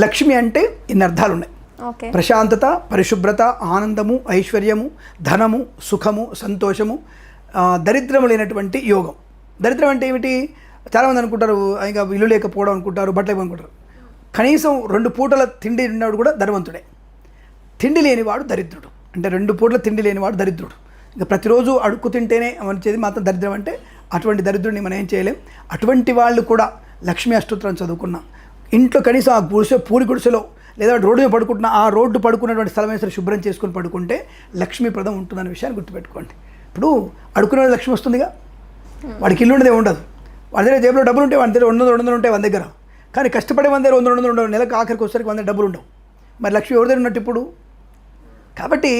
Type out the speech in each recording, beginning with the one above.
లక్ష్మి అంటే ఇన్ని అర్థాలు ఉన్నాయి. ప్రశాంతత, పరిశుభ్రత, ఆనందము, ఐశ్వర్యము, ధనము, సుఖము, సంతోషము, దరిద్రము లేనటువంటి యోగం. దరిద్రం అంటే ఏమిటి? చాలామంది అనుకుంటారు ఇంకా ఇల్లు లేకపోవడం అనుకుంటారు, బట్టలు అనుకుంటారు. కనీసం 2 పూటల తిండి ఉన్నవాడు కూడా ధనవంతుడే. తిండి లేనివాడు దరిద్రుడు. అంటే 2 పూటల తిండి లేనివాడు దరిద్రుడు. ఇంకా ప్రతిరోజు అడుక్కు తింటేనే వచ్చేది మాత్రం దరిద్రం. అంటే అటువంటి దరిద్రుడిని మనం ఏం చేయలేం. అటువంటి వాళ్ళు కూడా లక్ష్మీ అష్టోత్తరం చదువుకున్నాం. ఇంట్లో కనీసం ఆ పూరి గుడిసెలో లేదా రోడ్డు మీద పడుకుంటున్న ఆ రోడ్డు పడుకున్నటువంటి స్థలమైన సరే శుభ్రం చేసుకొని పడుకుంటే లక్ష్మీప్రదం ఉంటుందనే విషయాన్ని గుర్తుపెట్టుకోండి. ఇప్పుడు అడుక్కునే లక్ష్మి వస్తుందిగా, వాడికి ఇల్లు ఉండదే ఉండదు. వాడి దగ్గర జేబులో డబ్బులు ఉంటే వాడి దగ్గర 100 ఉంటాయి వాడి దగ్గర. కానీ కష్టపడే మన దగ్గర 100 ఉండవు. నెలకు ఆఖరికి వచ్చేసరికి 100 డబ్బులు ఉండవు. మరి లక్ష్మి ఎవరి దగ్గర ఉన్నట్టు ఇప్పుడు? కాబట్టి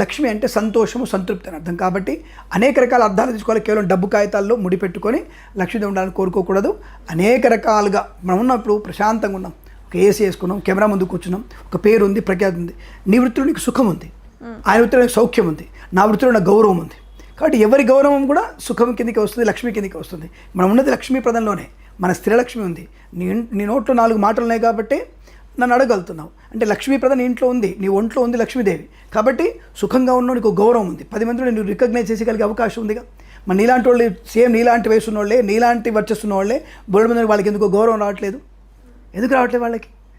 లక్ష్మి అంటే సంతోషము, సంతృప్తి అని అర్థం. కాబట్టి అనేక రకాల అర్థాలు తీసుకోవాలి. కేవలం డబ్బు కాగితాల్లో ముడిపెట్టుకొని లక్ష్మి ఉండాలని కోరుకోకూడదు. అనేక రకాలుగా మనం ఉన్నప్పుడు ప్రశాంతంగా ఉన్నాం, ఒక ఏసీ వేసుకున్నాం, కెమెరా ముందు కూర్చున్నాం, ఒక పేరు ఉంది, ప్రఖ్యాతి ఉంది. నీ వృత్తిలో నీకు సుఖం ఉంది, ఆయన వృత్తిలో నీకు సౌఖ్యం ఉంది, నా వృత్తిలో నాకు గౌరవం ఉంది. కాబట్టి ఎవరి గౌరవం కూడా సుఖం కిందకి వస్తుంది, లక్ష్మి కిందకి వస్తుంది. మనం ఉన్నది లక్ష్మీ ప్రదంలోనే. మన స్థిరలక్ష్మి ఉంది. నీ నోట్లో 4 మాటలు ఉన్నాయి కాబట్టి నన్ను అడగలుగుతున్నావు. అంటే లక్ష్మీప్రద నీ ఇంట్లో ఉంది, నీ ఒంట్లో ఉంది లక్ష్మీదేవి. కాబట్టి సుఖంగా ఉన్నావు, నీకు గౌరవం ఉంది. 10 మందిలో నేను రికగ్నైజ్ చేసేగలిగే అవకాశం ఉందిగా. మరి నీలాంటి వాళ్ళు, సేమ్ నీలాంటి వయసు ఉన్నోళ్ళే, నీలాంటి వర్చస్సు ఉన్నోళ్ళే, బోర్డు మీద వాళ్ళకి ఎందుకో గౌరవం రావట్లేదు. ఎందుకు రావట్లేదు వాళ్ళకి?